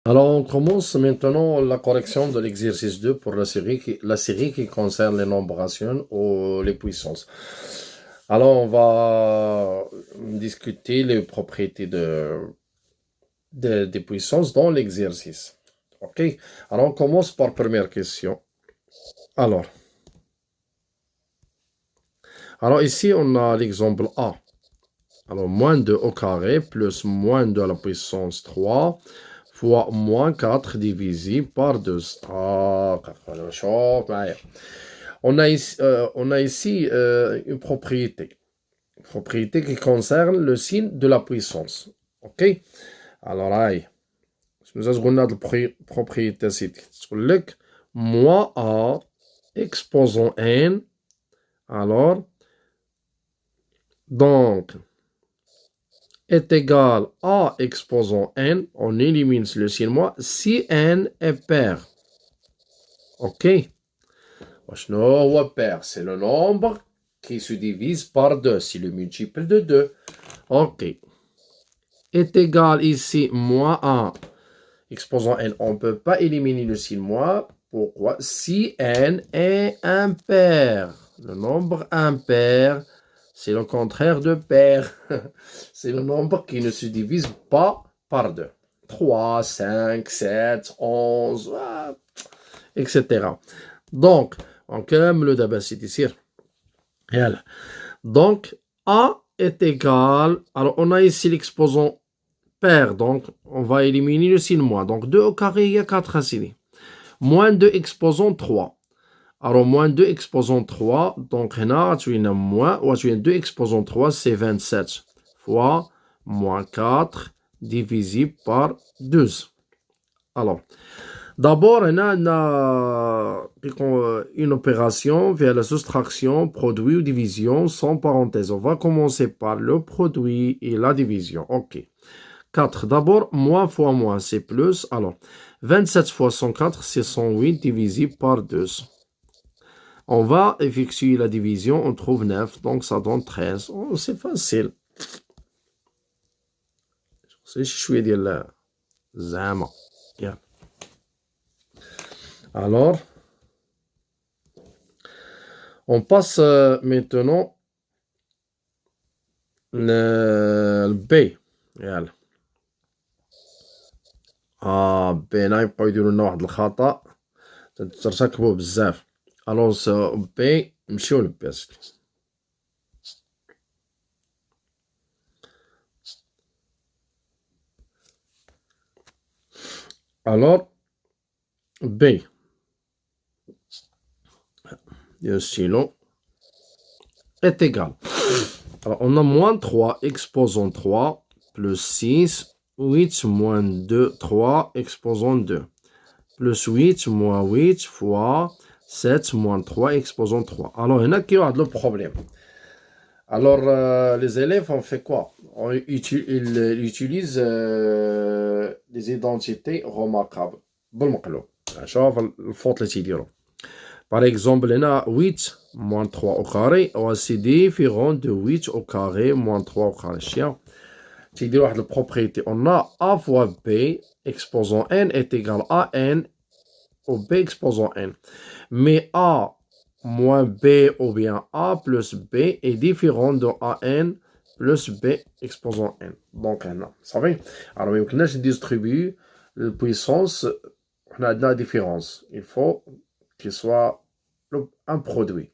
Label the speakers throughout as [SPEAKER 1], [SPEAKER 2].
[SPEAKER 1] Alors, on commence maintenant la correction de l'exercice 2 pour la série qui concerne les nombres rationnels ou les puissances. Alors, on va discuter les propriétés des puissances dans l'exercice. OK? Alors, on commence par première question. Alors ici, on a l'exemple A. Alors, moins 2 au carré plus moins 2 à la puissance 3 fois moins 4 divisé par 2. On a ici une propriété. Une propriété qui concerne le signe de la puissance. OK? Alors, nous avons une propriété ici. Moins A exposant N. Alors, donc, est égal à exposant n, on élimine le signe moins si n est pair. OK? Pair, c'est le nombre qui se divise par 2, c'est le multiple de 2. OK. Est égal ici moins 1, exposant n, on ne peut pas éliminer le signe moins. Pourquoi? Si n est impair. Le nombre impair, c'est le contraire de pair. C'est le nombre qui ne se divise pas par 2. 3, 5, 7, 11, etc. Donc, on كمل دابا سيدي سير. Donc, A est égal, alors on a ici l'exposant pair, donc on va éliminer le signe moins. Donc 2 au carré, il y a 4 ici. Moins 2 exposant 3. Alors, moins 2 exposant 3, donc là, tu as moins, ou tu as 2 exposant 3, c'est 27 fois moins 4 divisé par 12. Alors, d'abord, on a une opération vers la soustraction, produit ou division sans parenthèse. On va commencer par le produit et la division. OK. 4. D'abord, moins fois moins, c'est plus. Alors, 27 fois 104, c'est 108 divisé par 2. On va effectuer la division, on trouve 9, donc ça donne 13. Oh, c'est facile. C'est شوية ديال زعما. Alors, on passe maintenant le B. يلا. B هنا يبقاو يديروا لنا واحد الخطأ ترتكبوا بزاف. Alors, B, نمشيو ل B. Alors, B. Le stylo est égal. Alors, on a moins 3 exposant 3 plus 6, 8 moins 2, 3 exposant 2. Plus 8 moins 8 fois 7 moins 3 exposant 3. Alors, il y en a qui ont le problème. Alors, les élèves ont fait quoi? Ils utilisent des identités remarquables. Par exemple, il y a 8 moins 3 au carré, c'est différent de 8 au carré moins 3 au carré. Tu dis la propriété. On a A fois B exposant n est égal à n au B exposant n. Mais A moins B ou bien A plus B est différent de AN plus B exposant n. Donc, vous savez, alors, on a distribué la puissance, on a de la différence. Il faut qu'il soit un produit.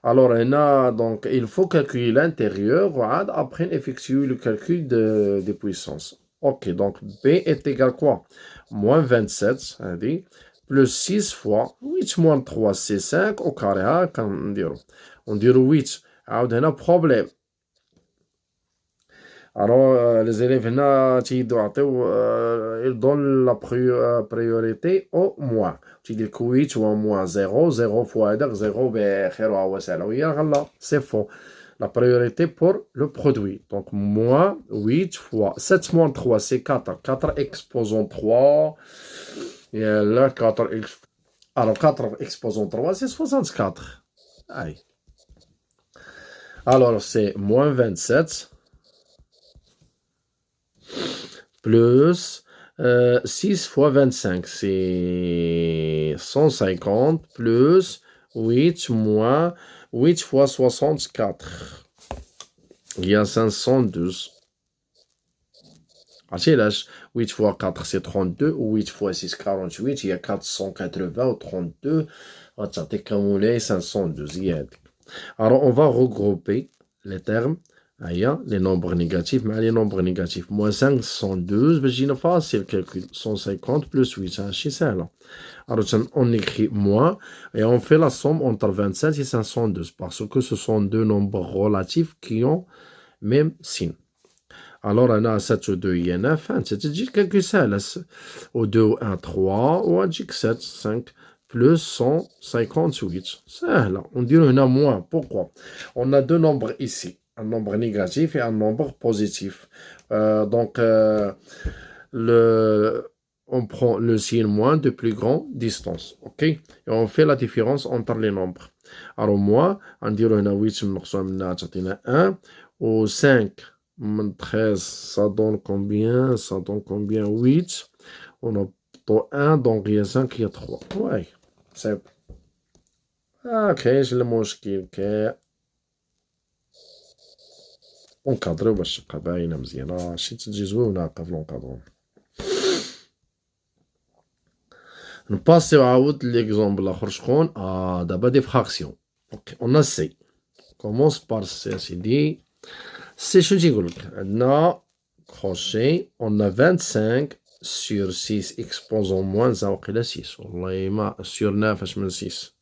[SPEAKER 1] Alors, donc, il faut calculer l'intérieur, après effectuer le calcul des puissances. OK, donc B est égal à quoi? Moins 27, plus 6 fois 8 moins 3, c'est 5 au carré. On dirait 8. Alors, on a un problème. Alors, les élèves, ils donnent la priorité au moins. Tu dis que 8 ou moins 0, 0 fois 0, c'est faux. La priorité pour le produit. Donc, moins 8 fois 7 moins 3, c'est 4. 4 exposant 3. Et là, 4 alors, 4 exposant 3, c'est 64. Aïe. Alors, c'est moins 27. Plus 6 fois 25, c'est 150 plus 8 moins 8 fois 64. Il y a 512. عرفتي علاش 8 fois 4 c'est 32 ou 8 fois 6 48 il y a 480 ou 32 غتعطيك مولاي 512 هي هاديك. Alors on va regrouper les termes. هيا les nombres négatifs مع les nombres négatifs. Moins 512 باش يجينا facile calcul. 150 plus 8 ماشي ساهلة. Alors on écrit moins et on fait la somme entre 27 et 512 parce que ce sont deux nombres relatifs qui ont même signe. Alors, on a 7 ou 2, il y a 9, c'est dire quelque chose. Au 2, 1, 3, ou 1, 7, 5, plus 158. C'est là. On dit qu'on a moins. Pourquoi? On a deux nombres ici. Un nombre négatif et un nombre positif. On prend le signe moins de plus grande distance. OK? Et on fait la différence entre les nombres. Alors, moi, on dit qu'on a 8, on a 1, ou 5. 13, ça donne combien? Ça donne combien? 8. On a 1, donc il y a 5, il y a 3. Ouais, c'est bon. Ok, j'ai le مشكل. Ok. ونكادرو باش تبقى باينة مزيانة. شي تجي زوينة هاكا في لونكادرون. نباسيو عاود ليكزومبل الآخر شكون؟ دابا دي فراكسيون. اوكي، on a C. Commence par C, سيدي. C'est ce que je dis. On crochet, on a 25 sur 6 exposant moins 1 ou 6. Sur 9, je me 6.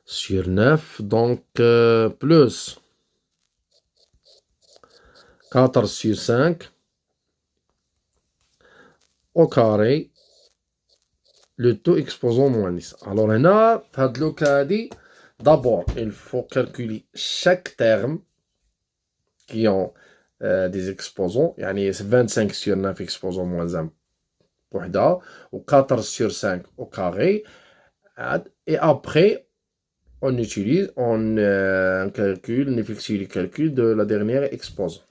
[SPEAKER 1] Sur 9, donc plus 4 sur 5 au carré, le tout exposant moins 10. Alors, on a, le cas dit, d'abord, il faut calculer chaque terme qui ont des exposants. Yani 25 sur 9 exposants moins 1 وحدة, ou 4 sur 5 au carré. Et après, on utilise, on calcule, on effectue les calculs de la dernière exposant.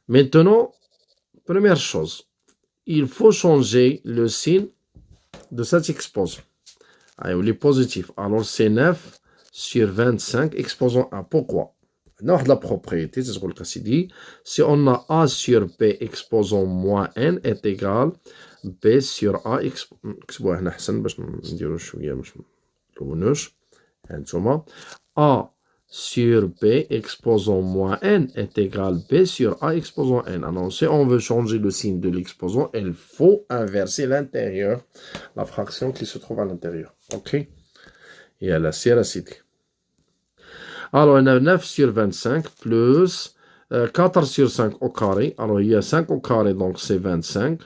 [SPEAKER 1] Maintenant, première chose, il faut changer le signe de cet exposant. Il est positif. Alors, c'est 9 sur 25 exposant 1. Pourquoi? On a la propriété, c'est ce qu'on dit. Si on a A sur B exposant moins N est égal B sur A exposant A sur B exposant moins N est égal B sur A exposant N. Alors, si on veut changer le signe de l'exposant, il faut inverser l'intérieur, la fraction qui se trouve à l'intérieur. OK? Et à la séracité. Alors, on a 9 sur 25 plus 4 sur 5 au carré. Alors, il y a 5 au carré, donc c'est 25.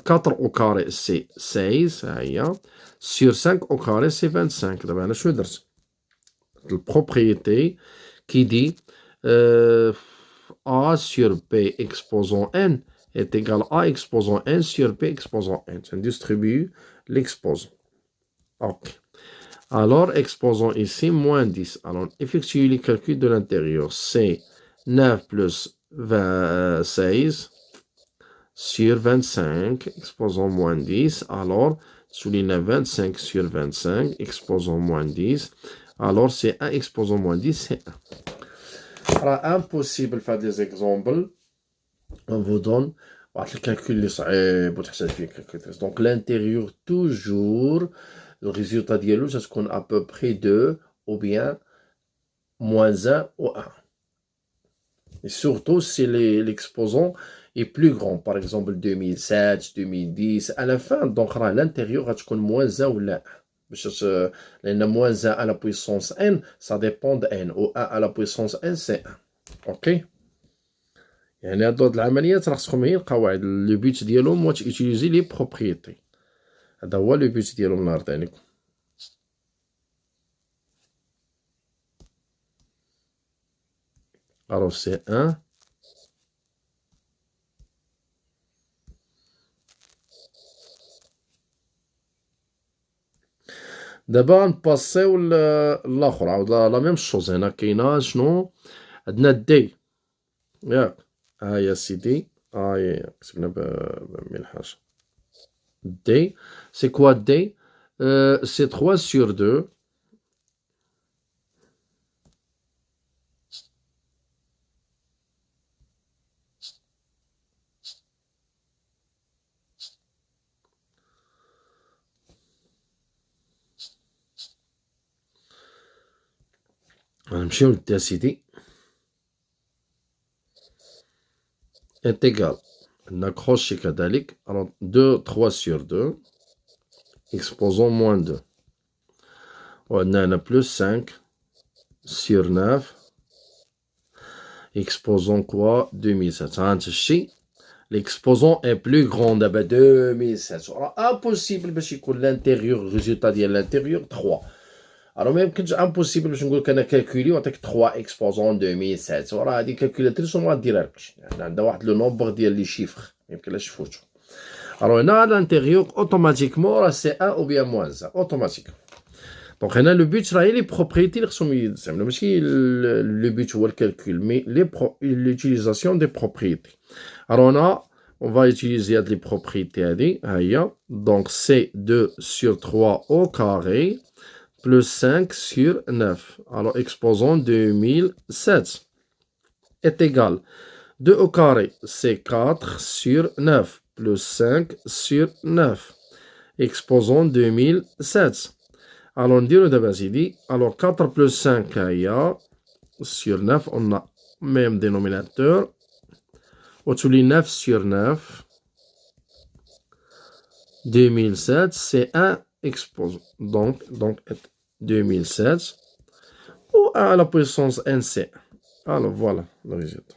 [SPEAKER 1] 4 au carré, c'est 16. Sur 5 au carré, c'est 25. D'abord, je vais dire la propriété qui dit A sur B exposant N est égal à A exposant N sur B exposant N. Ça distribue l'exposant. OK. Alors, exposant ici, moins 10. Alors, effectuez les calculs de l'intérieur. C'est 9 plus 16 sur 25, exposant moins 10. Alors, souligne 25 sur 25, exposant moins 10. Alors, c'est 1 exposant moins 10, c'est 1. Alors, impossible de faire des exemples. On vous donne le calcul. Donc, l'intérieur, toujours, le résultat dialogue, c'est ce qu'on a à peu près 2 ou bien moins 1 ou 1. Et surtout, si l'exposant est plus grand, par exemple 2007, 2010, à la fin, donc l'intérieur va être moins 1 ou 1. لأن moins 1 à la puissance n, ça dépend de n, ou 1 à la puissance n, c'est 1. OK? يعني هاد العمليات راه خصكم هي القواعد. لو بوت ديالهم هو تيوتيليزي لي بروبريتي. هذا هو لو بوت ديالهم الله يرضي عليكم. Alors c'est 1. دابا نباسيو للاخر عاود لا ميم شوز. هنا كاينه شنو عندنا دي ياك ها هي سيدي ها هي كتبنا بميل حاجة D, c'est quoi D? C'est 3 sur 2. نمشيو للدي سيدي est égal. نكروشي كذلك. Alors 2, 3 sur 2. Exposons moins 2. On a plus 5 sur 9. Exposons quoi? 2700. L'exposant est plus grand d'abord 2700. Alors, impossible باش يكون l'intérieur résultat ديال l'intérieur 3. Alors même كنت impossible باش نقول لك انا كالكولي ونعطيك 3 exposant 2700. راه هذه كالكولاتريس ما ديرها لكش. يعني عندها واحد لو نومبر ديال لي شيفر ما يمكنلاش تفوتو. Alors هنا l'intérieur automatiquement راه سي 1 ou bien moins 1 automatiquement. دونك هنا لو بوت راه هي لي بروبريتي اللي خصهم يتعملوا ماشي لو بوت هو الكالكول مي l'utilisation des propriétés. Alors on va utiliser les propriétés. Donc c'est 2 sur 3 au carré plus 5 sur 9. Alors exposant 2007 est égal. 2 au carré, c'est 4 sur 9 plus 5 sur 9. Exposant 2007. Alors on dit le d'abord. Alors 4 plus 5 sur 9, on a même dénominateur. Au-dessus 9 sur 9, 2007, c'est un exposant. Donc 2007, ou à la puissance NC. Alors voilà le résultat.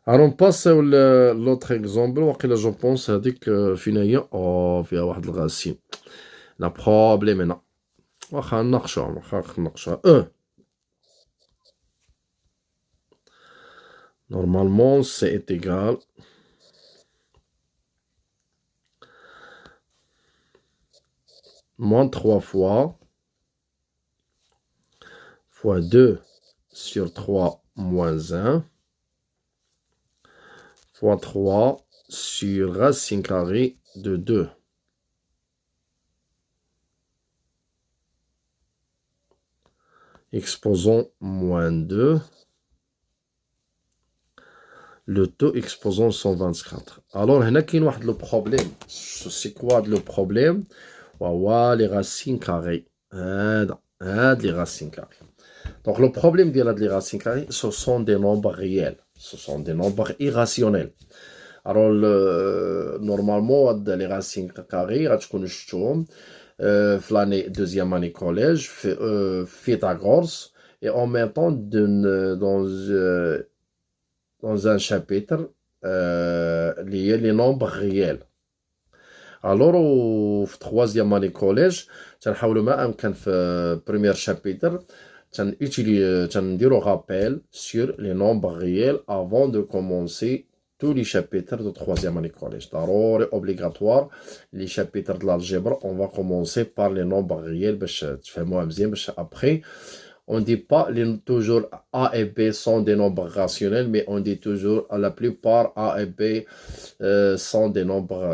[SPEAKER 1] Alors on passe à l'autre exemple. Je pense que finalement, il y a واحد الغاسين. La problème هنا. واخا نناقشوها normalement c'est égal moins 3 fois 2 sur 3 moins 1 fois 3 sur racine carrée de 2. Exposant moins 2. Le taux exposant 124. Alors, il y a un problème. C'est quoi le problème? Les racines carrées. Les racines carrées. Donc, le problème des racines carrées, ce sont des nombres réels. Ce sont des nombres irrationnels. Alors, normalement, les racines carrées, l'année deuxième année collège, Pythagore, et en même temps dans un chapitre lié les nombres réels. Alors au troisième année collège, تنحاولوا ما أمكن في premier chapitre تنديروا rappel sur les nombres réels avant de commencer tous les chapitres de troisième année collège. ضروري obligatoire les chapitres de l'algèbre, on va commencer par les nombres réels باش تفهموها مزيان باش après on ne dit pas toujours A et B sont des nombres rationnels, mais on dit toujours la plupart A et B sont des nombres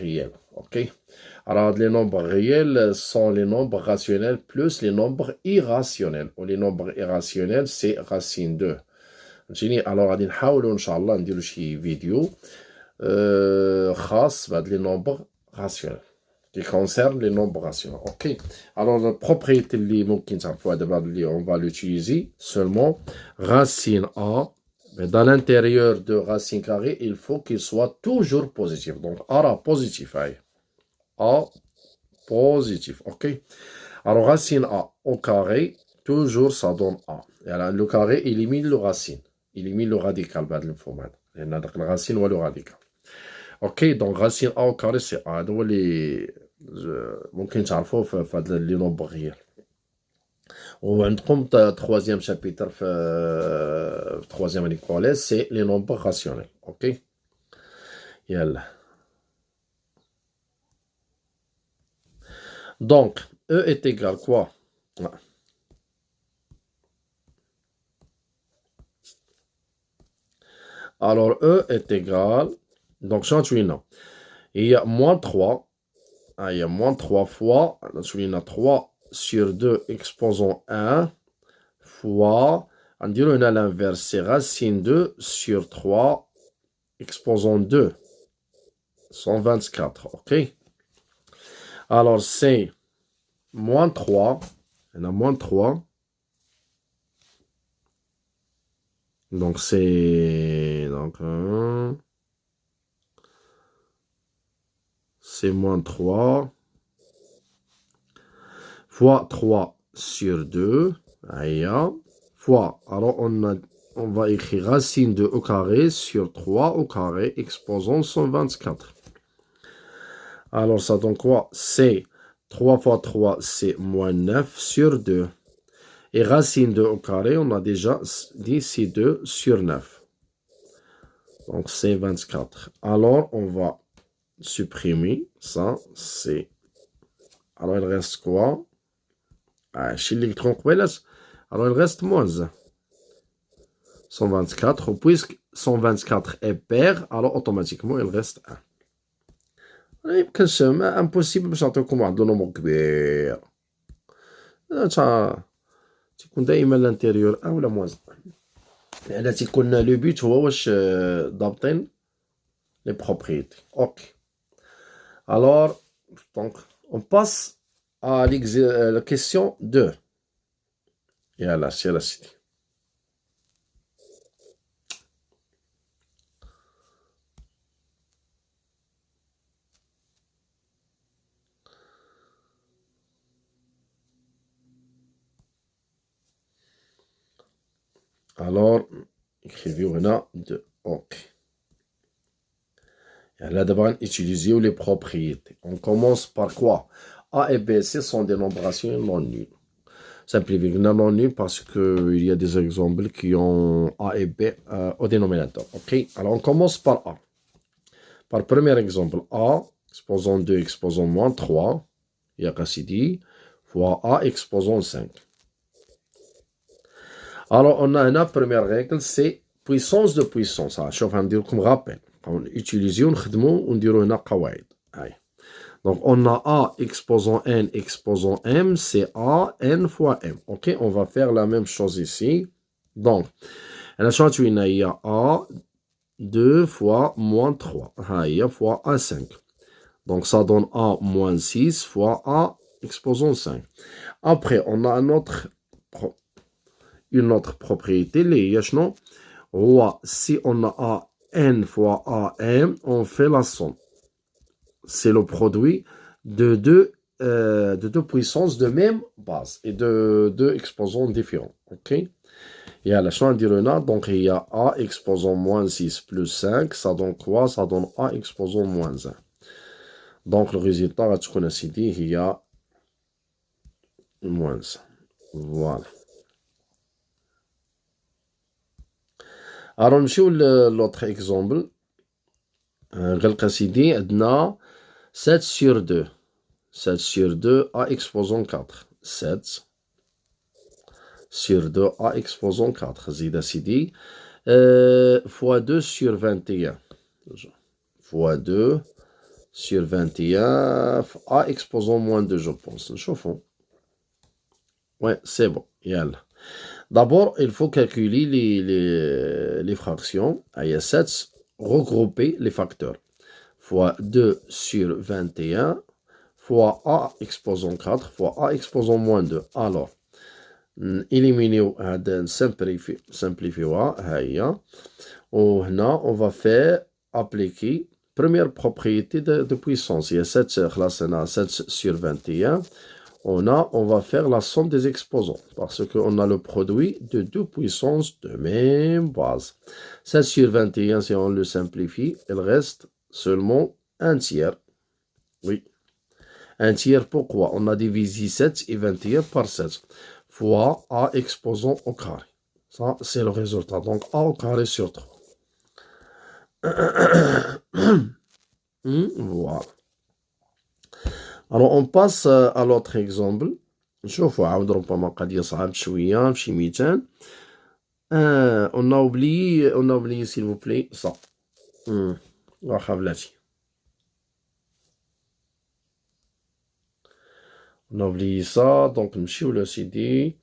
[SPEAKER 1] réels. Ok? Alors les nombres réels sont les nombres rationnels plus les nombres irrationnels. Ou les nombres irrationnels, c'est racine 2. Alors غادي نحاولوا ان شاء الله نديروا شي فيديو خاص بهاد les nombres rationnels qui concerne les nombres rationnels. Ok. Alors la propriété on va l'utiliser seulement racine A. Mais dans l'intérieur de racine carrée, il faut qu'il soit toujours positif. Donc A positif. A positif. Ok. Alors racine A au carré, toujours ça donne A. Et alors, le carré élimine le racine. Élimine le radical. La racine ou le radical. Ok. Donc racine A au carré, c'est A. Donc les ممكن تعرفوه في هاد لي نومبر ريال وعندكم troisième chapitre في troisième année collège c'est les nombres rationnels. ok يلا Donc, E est égal quoi? Alors, E est égal, donc شنو il y a moins 3, il y a moins 3 fois, on a 3 sur 2 exposant 1 fois, on dirait à l'inverse, c'est racine 2 sur 3 exposant 2, 124, ok? Alors, c'est moins 3, on a moins 3, donc c'est, c'est moins 3 fois 3 sur 2, fois, alors on va écrire racine de au carré sur 3 au carré exposant 124. Alors ça donne quoi? C'est 3 fois 3, c'est moins 9 sur 2. Et racine de au carré, on a déjà dit c'est 2 sur 9. Donc c'est 24. Alors on va supprimer ça, c'est... Alors il reste quoi? Chez l'électron, alors il reste moins 1. 124, puisque 124 est pair, alors automatiquement il reste 1. يمكنش امبوسيبل باش نعطيكم واحد النومبر كبير تيكون دائما الانتيريور ان ولا موان لان تيكون لو بيت هو واش ضابطين لي بروبريتي اوكي alors donc on passe à la question 2 يلا سي سيدي alors écrivez هنا 2 اوكي Là, d'abord, utiliser les propriétés. On commence par quoi? A et B, ce sont des nombres rationnels non nuls. Simplifier non nuls parce qu'il y a des exemples qui ont A et B au dénominateur. Ok? Alors, on commence par A. Par premier exemple, A, exposant 2, exposant moins 3, il y a Cassidy, fois A, exposant 5. Alors, on a une première règle, c'est puissance de puissance. Je vais vous dire comme rappel. On utilise on dirait une قواعد. Donc on a A exposant N exposant M, c'est A N fois M. Ok, on va faire la même chose ici. Donc, il y a A 2 fois moins 3. Il y a fois A5. Donc ça donne A moins 6 fois A exposant 5. Après, on a une autre propriété. Si on a A N fois AM, on fait la somme. C'est le produit de deux puissances de même base et de deux exposants différents. Ok? Il y a la chaîne d'Irena, donc il y a A exposant moins 6 plus 5, ça donne quoi? Ça donne A exposant moins 1. Donc le résultat, tu connais ici, il y a moins 1. Voilà. Alors, نمشيو l'autre exemple. غنلقى سيدي عندنا 7 sur 2. 7 sur 2 A exposant 4. 7 sur 2 A exposant 4. زيد سيدي fois 2 sur 21. Fois 2 sur 21. A exposant moins 2, je pense. نشوفو. Ouais, c'est bon. يلا. D'abord, il faut calculer les fractions. Il y a 7, regrouper les facteurs. Fois 2 sur 21, fois A exposant 4, fois A exposant moins 2. Alors, éliminer, simplifier, on va faire appliquer première propriété de puissance. Il y a 7 sur 21. On va faire la somme des exposants parce qu'on a le produit de deux puissances de même base. 7 sur 21, si on le simplifie, il reste seulement un tiers. Oui. Un tiers, pourquoi? On a divisé 7 et 21 par 7 fois A exposant au carré. Ça, c'est le résultat. Donc, A au carré sur 3. Voilà. Alors on passe à l'autre exemple. نشوفوا عاود ربما قد يصعب شوية في شي مثال. on a oublié s'il vous plaît ça. واخا بلاتي. On a oublié ça, donc نمشيو لو سيدي.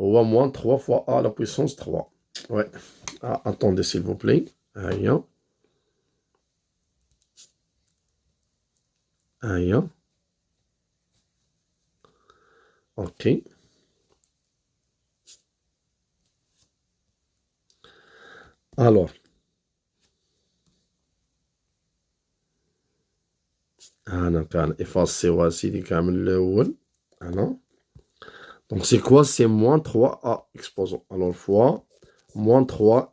[SPEAKER 1] هو moins 3 fois a à la puissance 3. Ouais. Ah, attendez s'il vous plaît. هيا. هيا. Ok. Alors. أنا كان effacer سيدي كامل الأول. أنا. Donc c'est quoi? C'est moins 3a exposant. Alors fois moins 3a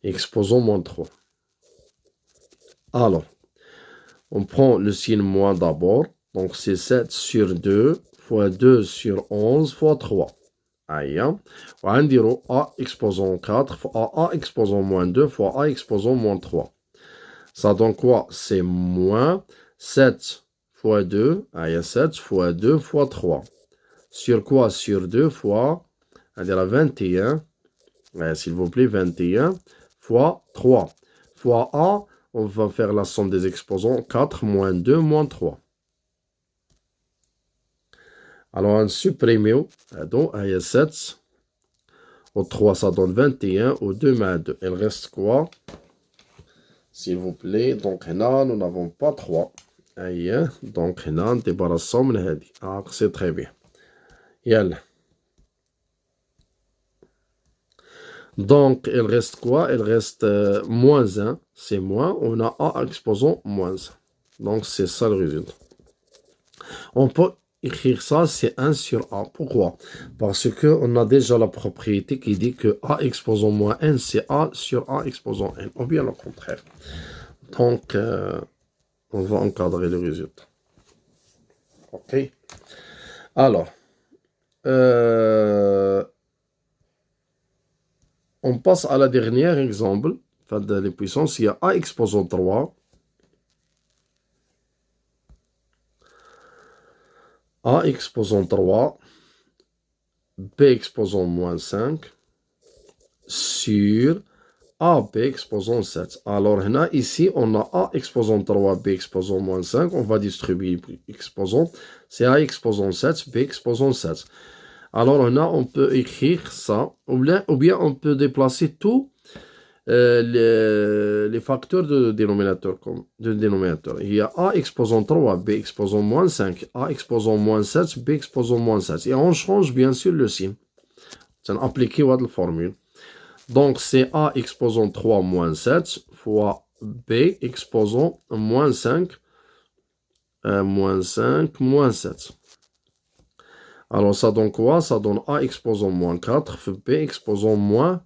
[SPEAKER 1] exposant moins 3. Alors, on prend le signe moins d'abord. Donc c'est 7 sur 2 fois 2 sur 11 fois 3. Aïe. On va dire a exposant 4 fois a exposant moins 2 fois a exposant moins 3. Ça donne quoi? C'est moins 7 fois 2. Aïe, 7 fois 2 fois 3. Sur quoi? Sur 2 fois, on va dire 21. S'il vous plaît, 21 fois 3. Fois a, on va faire la somme des exposants. 4 moins 2 moins 3. Alors, on supprime, donc, il y a 7. Au 3, ça donne 21. Au 2, 2. Il reste quoi? S'il vous plaît. Donc, là, nous n'avons pas 3. Donc, là, débarrassons de ça. C'est très bien. Yalla. Donc, il reste quoi? Il reste moins 1. C'est moins. On a a exposant moins 1. Donc, c'est ça le résultat. On peut écrire ça, c'est 1 sur A. Pourquoi? Parce qu'on a déjà la propriété qui dit que A exposant moins N, c'est A sur A exposant N. Ou bien le contraire. Donc, on va encadrer le résultat. OK? Alors, on passe à la dernière exemple. Enfin, de les puissances, il y a A exposant 3. A exposant 3, B exposant moins 5, sur AB exposant 7. Alors, ici, on a A exposant 3, B exposant moins 5. On va distribuer exposant. C'est A exposant 7, B exposant 7. Alors, on peut écrire ça, ou bien on peut déplacer tous les facteurs de dénominateur. Il y a A exposant 3, B exposant moins 5, A exposant moins 7, B exposant moins 7. Et on change bien sûr le signe. C'est appliqué à la formule. Donc c'est A exposant 3 moins 7 fois B exposant moins 5, moins 5, moins 7. Alors ça donne quoi? Ça donne A exposant moins 4 fois B exposant moins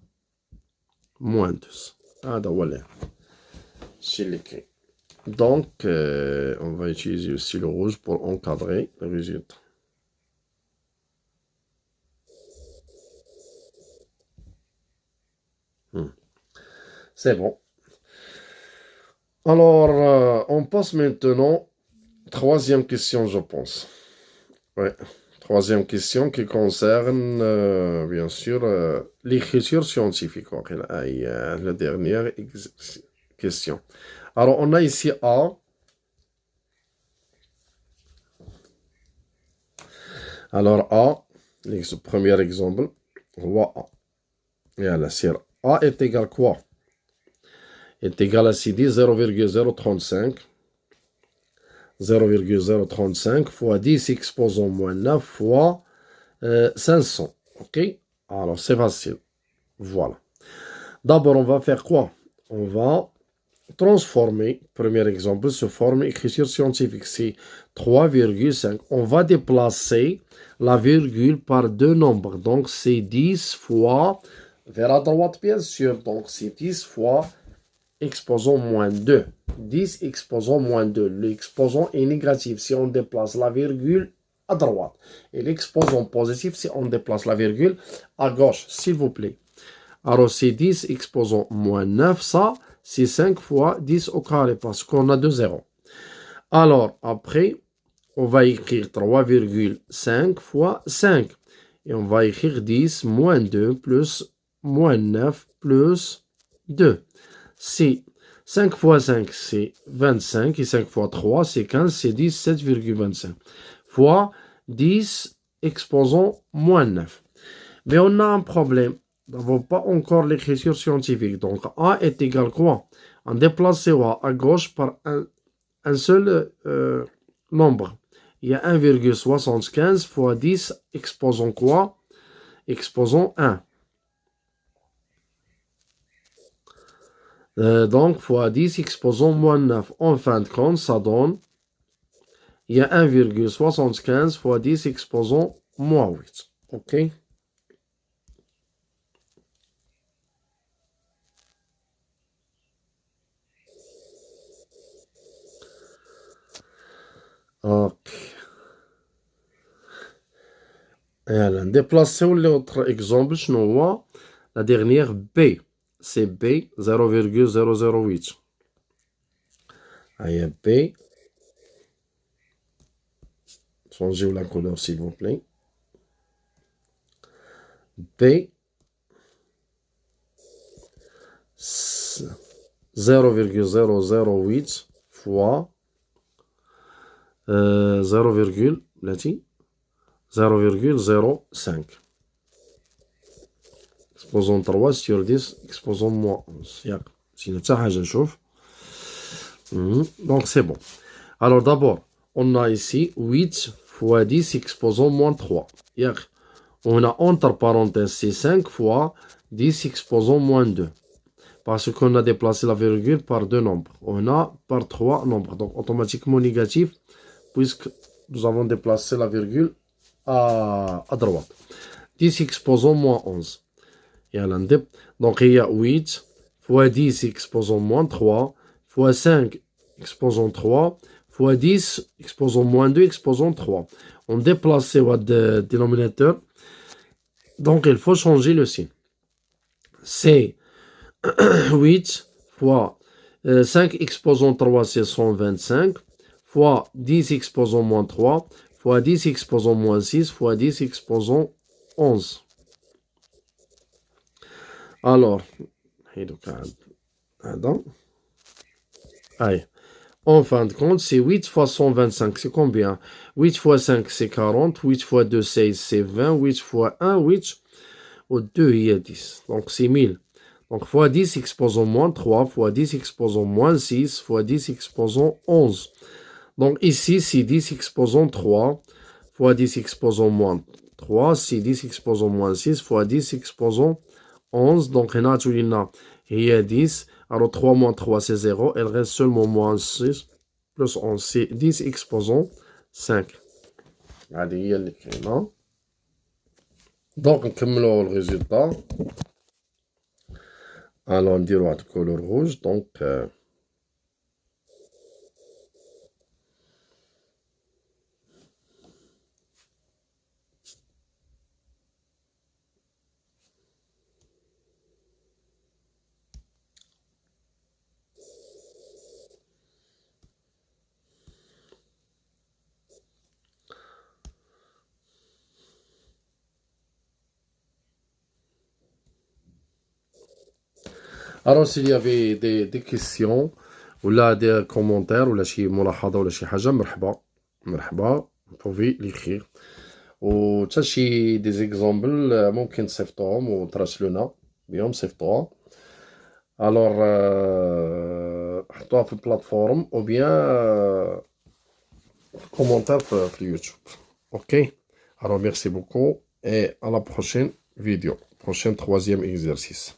[SPEAKER 1] 2. Ah, voilà. C'est l'écrit. Donc, on va utiliser aussi le rouge pour encadrer le résultat. C'est bon. Alors, on passe maintenant. Troisième question, je pense. Ouais. Troisième question qui concerne, bien sûr, l'écriture scientifique. La dernière question. Alors, on a ici A. Alors, A, le premier exemple, on voit A. Et à la série A est égal à quoi? Est égal à CD 0,035. 0,035 fois 10 exposant moins 9 fois 500. OK? Alors, c'est facile. Voilà. D'abord, on va faire quoi? On va transformer, premier exemple, sous forme écriture scientifique. C'est 3,5. On va déplacer la virgule par deux nombres. Donc, c'est 10 fois, vers la droite, bien sûr. Donc, c'est 10 fois exposant moins 2. 10 exposant moins 2. L'exposant est négatif si on déplace la virgule à droite. Et l'exposant positif si on déplace la virgule à gauche, s'il vous plaît. Alors, c'est 10 exposant moins 9. Ça, c'est 5 fois 10 au carré, parce qu'on a 2 zéros. Alors, après, on va écrire 3,5 fois 5. Et on va écrire 10 moins 2 plus moins 9 plus 2. C'est 5 fois 5, c'est 25. Et 5 fois 3, c'est 15. C'est 17,25. Fois 10 exposant moins 9. Mais on a un problème. Nous n'avons pas encore l'écriture scientifique. Donc, A est égal quoi? On déplace A à gauche par un seul nombre. Il y a 1,75 fois 10 exposant quoi? Exposant 1. Donc, fois 10 exposant moins 9. En fin de compte, ça donne, il y a 1,75 fois 10 exposant moins 8. OK? OK. Alors, déplacer l'autre exemple, la dernière B. C'est B 0,008. Allez, B. Changez la couleur, s'il vous plaît. B 0,008 fois 0,05. Exposant 3 sur 10, exposant moins 11. Donc c'est bon. Alors d'abord, on a ici 8 fois 10 exposant moins 3. On a entre parenthèses, c'est 5 fois 10 exposant moins 2. Parce qu'on a déplacé la virgule par deux nombres. On a par trois nombres. Donc automatiquement négatif, puisque nous avons déplacé la virgule à droite. 10 exposant moins 11. Donc il y a 8 fois 10 exposant moins 3 fois 5 exposant 3 fois 10 exposant moins 2 exposant 3. On déplace le dénominateur. Donc il faut changer le signe. C'est 8 fois 5 exposant 3, c'est 125, fois 10 exposant moins 3, fois 10 exposant moins 6, fois 10 exposant 11. Alors, allez. En fin de compte, c'est 8 fois 125, c'est combien? 8 fois 5, c'est 40, 8 fois 2, 16, c'est 20, 8 fois 1, 8, au 2, il y a 10. Donc, c'est 1000. Donc, fois 10 exposant moins 3, fois 10 exposant moins 6, fois 10 exposant 11. Donc, ici, c'est 10 exposant 3, fois 10 exposant moins 3, c'est 10 exposant moins 6, fois 10 exposant 11. Donc, il y a 10. Alors, 3 moins 3, c'est 0. Il reste seulement moins 6 plus 11. C'est 10 exposant 5. Donc, on commence le résultat. Alors, on dirait la couleur rouge. Donc, alors s'il y avait des questions ou là des commentaires ou là شي ملاحظة ولا شي حاجة مرحبا vous pouvez l'écrire و حتى شي des exemples ممكن تصيفطوهم وتراسلونا بهم صيفطوها alors حطوها في البلاتفورم ou bien commentaire في اليوتيوب. Ok, alors merci beaucoup et à la prochaine vidéo, prochain troisième exercice.